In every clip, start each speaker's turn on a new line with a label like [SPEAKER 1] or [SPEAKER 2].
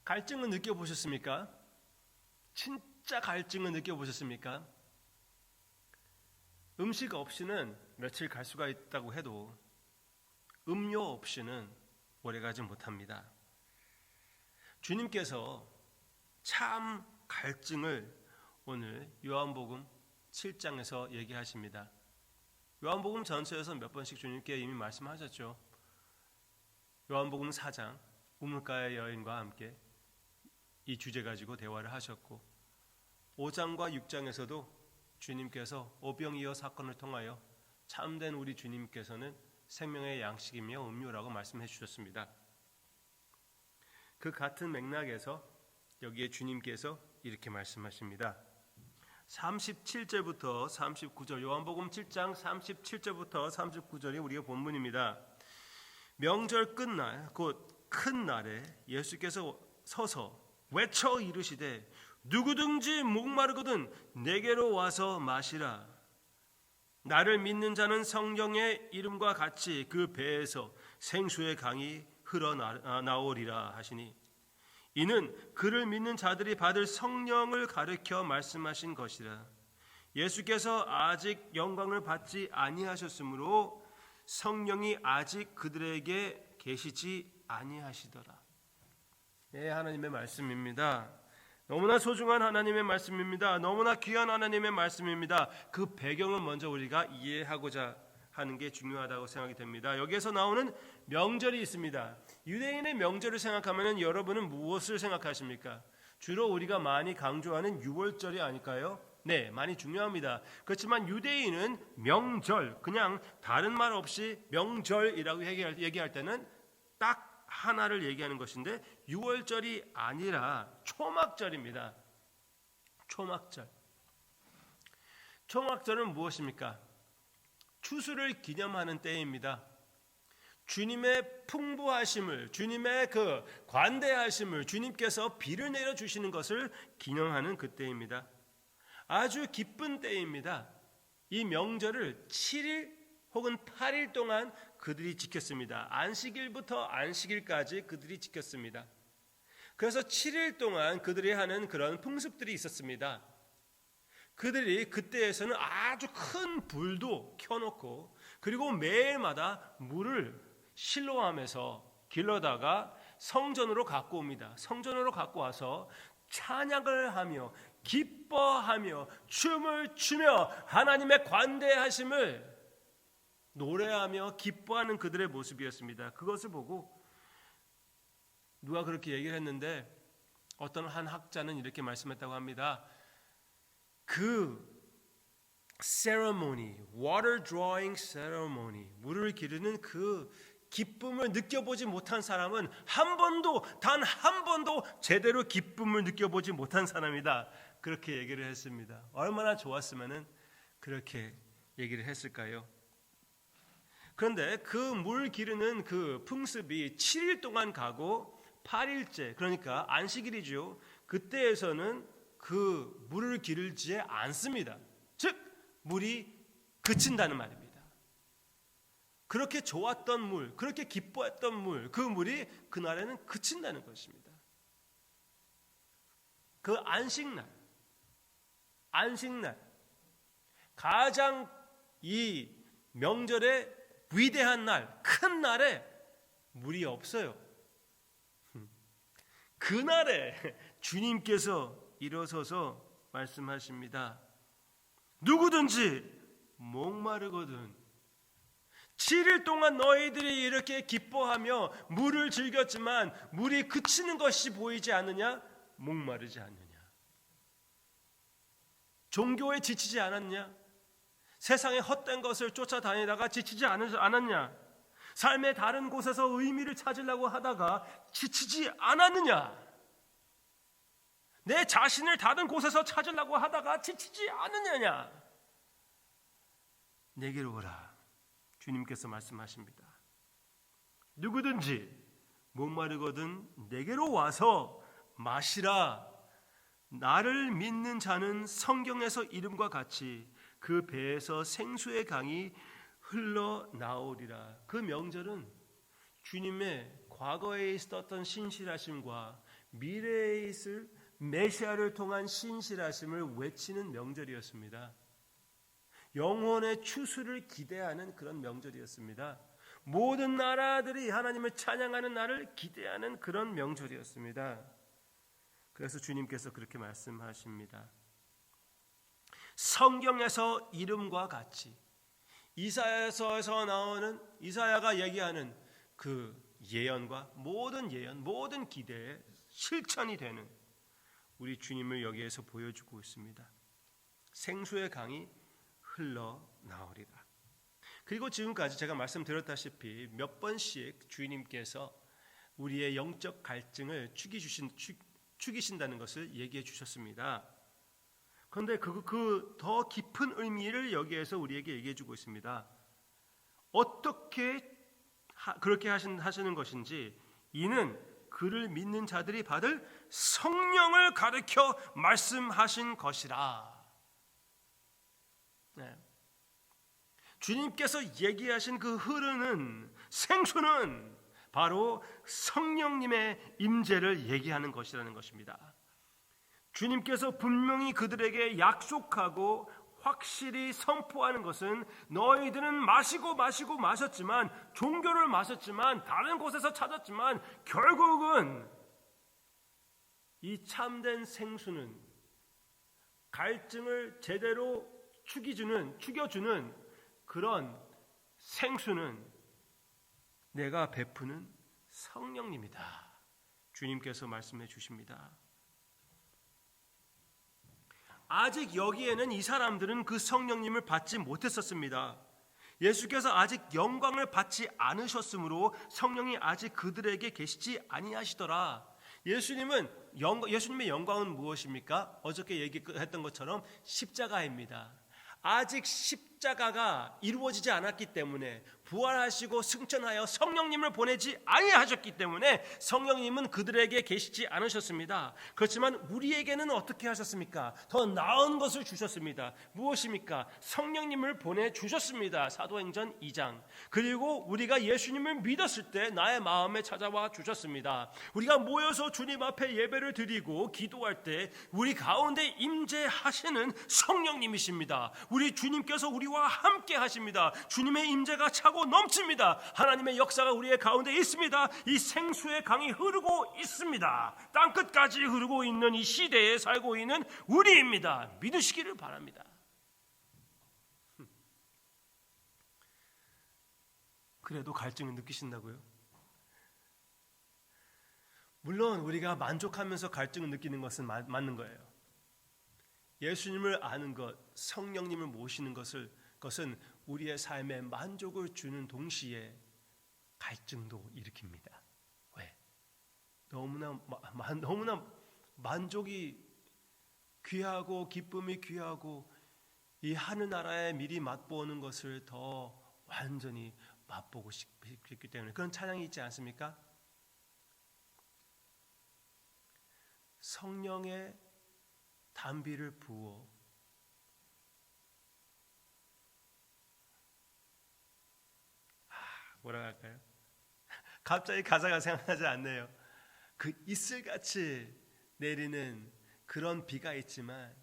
[SPEAKER 1] 갈증을 느껴보셨습니까? 진짜 갈증을 느껴보셨습니까? 음식 없이는 며칠 갈 수가 있다고 해도 음료 없이는 오래가지 못합니다. 주님께서 참 갈증을 오늘 요한복음 7장에서 얘기하십니다. 요한복음 전서에서 몇 번씩 주님께 이미 말씀하셨죠. 요한복음 4장 우물가의 여인과 함께 이 주제 가지고 대화를 하셨고, 5장과 6장에서도 주님께서 오병이어 사건을 통하여 참된 우리 주님께서는 생명의 양식이며 음료라고 말씀해 주셨습니다. 그 같은 맥락에서 여기에 주님께서 이렇게 말씀하십니다. 37절부터 39절, 요한복음 7장 37절부터 39절이 우리의 본문입니다. 명절 끝날 곧 큰 날에 예수께서 서서 외쳐 이르시되 누구든지 목마르거든 내게로 와서 마시라. 나를 믿는 자는 성령의 이름과 같이 그 배에서 생수의 강이 흘러나오리라 하시니, 이는 그를 믿는 자들이 받을 성령을 가르쳐 말씀하신 것이라. 예수께서 아직 영광을 받지 아니하셨으므로 성령이 아직 그들에게 계시지 아니하시더라. 예, 하나님의 말씀입니다. 너무나 소중한 하나님의 말씀입니다. 너무나 귀한 하나님의 말씀입니다. 그 배경을 먼저 우리가 이해하고자 하는 게 중요하다고 생각이 됩니다. 여기에서 나오는 명절이 있습니다. 유대인의 명절을 생각하면 여러분은 무엇을 생각하십니까? 주로 우리가 많이 강조하는 유월절이 아닐까요? 네, 많이 중요합니다. 그렇지만 유대인은 명절, 그냥 다른 말 없이 명절이라고 얘기할 때는 딱 하나를 얘기하는 것인데, 유월절이 아니라 초막절입니다. 초막절. 초막절은 무엇입니까? 추수를 기념하는 때입니다. 주님의 풍부하심을, 주님의 그 관대하심을, 주님께서 비를 내려 주시는 것을 기념하는 그때입니다. 아주 기쁜 때입니다. 이 명절을 7일 혹은 8일 동안 그들이 지켰습니다. 안식일부터 안식일까지 그들이 지켰습니다. 그래서 7일 동안 그들이 하는 그런 풍습들이 있었습니다. 그들이 그때에서는 아주 큰 불도 켜놓고, 그리고 매일마다 물을 실로암에서 길러다가 성전으로 갖고 옵니다. 성전으로 갖고 와서 찬양을 하며 기뻐하며 춤을 추며 하나님의 관대하심을 노래하며 기뻐하는 그들의 모습이었습니다. 그것을 보고 누가 그렇게 얘기를 했는데, 어떤 한 학자는 이렇게 말씀했다고 합니다. 그 ceremony, water drawing ceremony, 물을 기르는 그 기쁨을 느껴보지 못한 사람은 단 한 번도 제대로 기쁨을 느껴보지 못한 사람이다. 그렇게 얘기를 했습니다. 얼마나 좋았으면은 그렇게 얘기를 했을까요? 그런데 그 물 기르는 그 풍습이 7일 동안 가고 8일째, 그러니까 안식일이죠. 그때에서는 그 물을 기르지 않습니다. 즉 물이 그친다는 말입니다. 그렇게 좋았던 물, 그렇게 기뻐했던 물, 그 물이 그날에는 그친다는 것입니다. 그 안식날, 가장 이 명절의 위대한 날, 큰 날에 물이 없어요. 그날에 주님께서 일어서서 말씀하십니다. 누구든지 목마르거든 7일 동안 너희들이 이렇게 기뻐하며 물을 즐겼지만 물이 그치는 것이 보이지 않느냐? 목마르지 않느냐? 종교에 지치지 않았냐? 세상의 헛된 것을 쫓아다니다가 지치지 않았냐? 삶의 다른 곳에서 의미를 찾으려고 하다가 지치지 않았느냐? 내 자신을 다른 곳에서 찾으려고 하다가 지치지 않느냐? 내게로 오라. 주님께서 말씀하십니다. 누구든지 목마르거든 내게로 와서 마시라. 나를 믿는 자는 성경에서 이름과 같이 그 배에서 생수의 강이 흘러나오리라. 그 명절은 주님의 과거에 있었던 신실하심과 미래에 있을 메시아를 통한 신실하심을 외치는 명절이었습니다. 영혼의 추수를 기대하는 그런 명절이었습니다. 모든 나라들이 하나님을 찬양하는 날을 기대하는 그런 명절이었습니다. 그래서 주님께서 그렇게 말씀하십니다. 성경에서 이름과 같이 이사야서에서 나오는 이사야가 얘기하는 그 예언과 모든 예언, 모든 기대의 실천이 되는 우리 주님을 여기에서 보여주고 있습니다. 생수의 강이 흘러나오리라. 그리고 지금까지 제가 말씀드렸다시피 몇 번씩 주님께서 우리의 영적 갈증을 죽이신다는 것을 얘기해 주셨습니다. 그런데 그 더 깊은 의미를 여기에서 우리에게 얘기해 주고 있습니다. 어떻게 그렇게 하시는 것인지, 이는 그를 믿는 자들이 받을 성령을 가르쳐 말씀하신 것이라. 네. 주님께서 얘기하신 그 흐르는 생수는 바로 성령님의 임재를 얘기하는 것이라는 것입니다. 주님께서 분명히 그들에게 약속하고 확실히 선포하는 것은 너희들은 마셨지만, 종교를 마셨지만, 다른 곳에서 찾았지만 결국은 이 참된 생수는 갈증을 제대로 죽여주는 그런 생수는 내가 베푸는 성령님이다. 주님께서 말씀해 주십니다. 아직 여기에는 이 사람들은 그 성령님을 받지 못했었습니다. 예수께서 아직 영광을 받지 않으셨으므로 성령이 아직 그들에게 계시지 아니하시더라. 예수님의 영광은 무엇입니까? 어저께 얘기했던 것처럼 십자가입니다. 아직 십자가가 이루어지지 않았기 때문에, 부활하시고 승천하여 성령님을 보내지 아니하셨기 때문에 성령님은 그들에게 계시지 않으셨습니다. 그렇지만 우리에게는 어떻게 하셨습니까? 더 나은 것을 주셨습니다. 무엇입니까? 성령님을 보내주셨습니다. 사도행전 2장. 그리고 우리가 예수님을 믿었을 때 나의 마음에 찾아와 주셨습니다. 우리가 모여서 주님 앞에 예배를 드리고 기도할 때 우리 가운데 임재하시는 성령님이십니다. 우리 주님께서 우리와 함께 하십니다. 주님의 임재가 차고 넘칩니다. 하나님의 역사가 우리의 가운데 있습니다. 이 생수의 강이 흐르고 있습니다. 땅끝까지 흐르고 있는 이 시대에 살고 있는 우리입니다. 믿으시기를 바랍니다. 그래도 갈증을 느끼신다고요? 물론 우리가 만족하면서 갈증을 느끼는 것은 맞는 거예요. 예수님을 아는 것, 성령님을 모시는 것은 우리의 삶에 만족을 주는 동시에 갈증도 일으킵니다. 왜? 너무나 만족이 귀하고 기쁨이 귀하고 이 하늘나라에 미리 맛보는 것을 더 완전히 맛보고 싶기 때문에 그런 찬양이 있지 않습니까? 성령의 단비를 부어 뭐라 할까요? 갑자기 가사가 생각나지 않네요. 그 이슬같이 내리는 그런 비가 있지만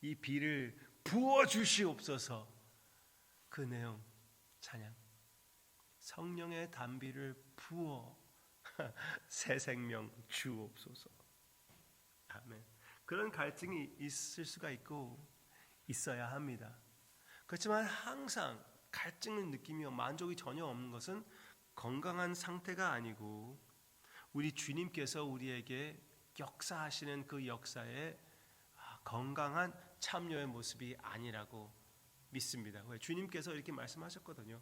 [SPEAKER 1] 이 비를 부어 주시옵소서. 그 내용 찬양. 성령의 단비를 부어 새 생명 주옵소서. 아멘. 그런 갈증이 있을 수가 있고 있어야 합니다. 그렇지만 항상 갈증을 느끼며 만족이 전혀 없는 것은 건강한 상태가 아니고 우리 주님께서 우리에게 역사하시는 그 역사에 건강한 참여의 모습이 아니라고 믿습니다. 왜? 주님께서 이렇게 말씀하셨거든요.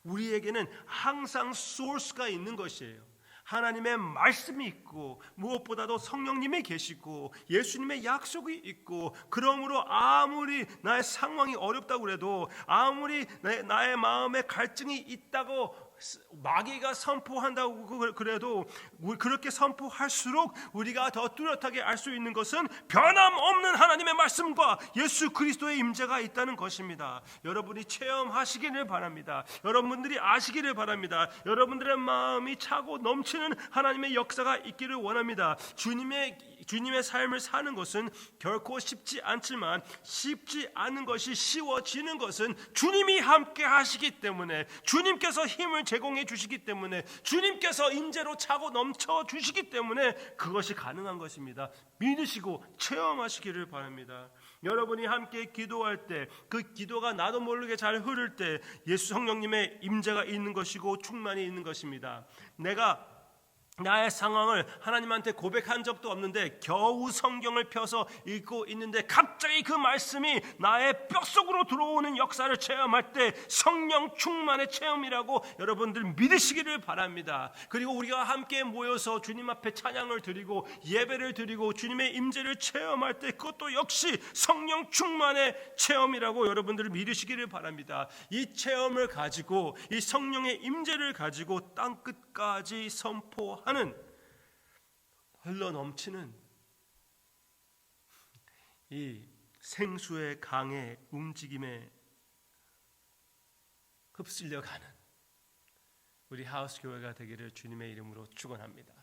[SPEAKER 1] 우리에게는 항상 소스가 있는 것이에요. 하나님의 말씀이 있고 무엇보다도 성령님이 계시고 예수님의 약속이 있고, 그러므로 아무리 나의 상황이 어렵다고 해도, 아무리 나의 마음에 갈증이 있다고 마귀가 선포한다고 그래도 그렇게 선포할수록 우리가 더 뚜렷하게 알 수 있는 것은 변함없는 하나님의 말씀과 예수 그리스도의 임재가 있다는 것입니다. 여러분이 체험하시기를 바랍니다. 여러분들이 아시기를 바랍니다. 여러분들의 마음이 차고 넘치는 하나님의 역사가 있기를 원합니다. 주님의 삶을 사는 것은 결코 쉽지 않지만 쉽지 않은 것이 쉬워지는 것은 주님이 함께 하시기 때문에, 주님께서 힘을 제공해 주시기 때문에, 주님께서 임재로 차고 넘쳐 주시기 때문에 그것이 가능한 것입니다. 믿으시고 체험하시기를 바랍니다. 여러분이 함께 기도할 때, 그 기도가 나도 모르게 잘 흐를 때 예수 성령님의 임재가 있는 것이고 충만이 있는 것입니다. 내가 나의 상황을 하나님한테 고백한 적도 없는데 겨우 성경을 펴서 읽고 있는데 갑자기 그 말씀이 나의 뼛속으로 들어오는 역사를 체험할 때 성령 충만의 체험이라고 여러분들 믿으시기를 바랍니다. 그리고 우리가 함께 모여서 주님 앞에 찬양을 드리고 예배를 드리고 주님의 임재를 체험할 때 그것도 역시 성령 충만의 체험이라고 여러분들 믿으시기를 바랍니다. 이 체험을 가지고, 이 성령의 임재를 가지고 땅끝까지 선포하는 흘러넘치는 이 생수의 강의 움직임에 흡쓸려가는 우리 하우스 교회가 되기를 주님의 이름으로 축원합니다.